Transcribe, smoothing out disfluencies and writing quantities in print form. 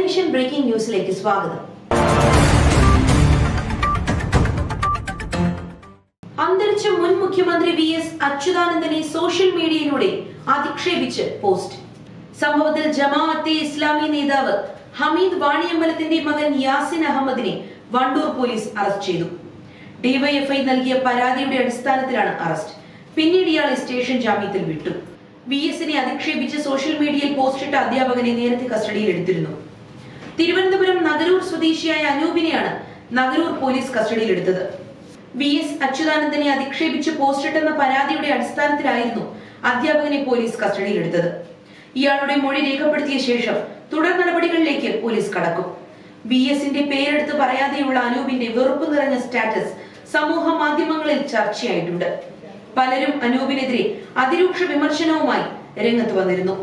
Television breaking ന്യൂസിലേക്ക് സ്വാഗതം. അന്തരിച്ച മുൻ മുഖ്യമന്ത്രി VS അച്യുതാനന്ദനെ സോഷ്യൽ മീഡിയയിലൂടെ അധിക്ഷേപിച്ച് പോസ്റ്റ്. സംഭവത്തിൽ ജമാഅത്തെ ഇസ്ലാമി നേതാവ് ഹമീദ് വാണിയമ്പലത്തിന്റെ മകൻ യാസിൻ അഹമ്മദിനെ വണ്ടൂർ പോലീസ് അറസ്റ്റ് ചെയ്തു. ഡിവൈഎഫ്ഐ നൽകിയ പരാതിയുടെ അടിസ്ഥാനത്തിലാണ് അറസ്റ്റ്. പിന്നീട് ഇയാളെ സ്റ്റേഷൻ ജാമ്യത്തിൽ വിട്ടു. VSനെ അധിക്ഷേപിച്ച് സോഷ്യൽ മീഡിയയിൽ പോസ്റ്റിട്ട അധ്യാപകനെ നേരത്തെ കസ്റ്റഡിയിൽ എടുത്തിരുന്നു. തിരുവനന്തപുരം നഗരൂർ സ്വദേശിയായ അനൂപിനെയാണ് നഗരൂർ പോലീസ് കസ്റ്റഡിയിലെടുത്തത്. VS അച്യുതാനന്ദനെ അധിക്ഷേപിച്ച് പോസ്റ്റിട്ടെന്ന പരാതിയുടെ അടിസ്ഥാനത്തിലായിരുന്നു അധ്യാപകനെ പോലീസ് കസ്റ്റഡിയിലെടുത്തത്. ഇയാളുടെ മൊഴി രേഖപ്പെടുത്തിയ ശേഷം തുടർ നടപടികളിലേക്ക് പോലീസ് കടക്കും. VSന്റെ പേരെടുത്ത് പറയാതെയുള്ള അനൂപിന്റെ വെറുപ്പ് നിറഞ്ഞ സ്റ്റാറ്റസ് സമൂഹ മാധ്യമങ്ങളിൽ ചർച്ചയായിട്ടുണ്ട്. പലരും അനൂപിനെതിരെ അതിരൂക്ഷ വിമർശനവുമായി രംഗത്ത് വന്നിരുന്നു.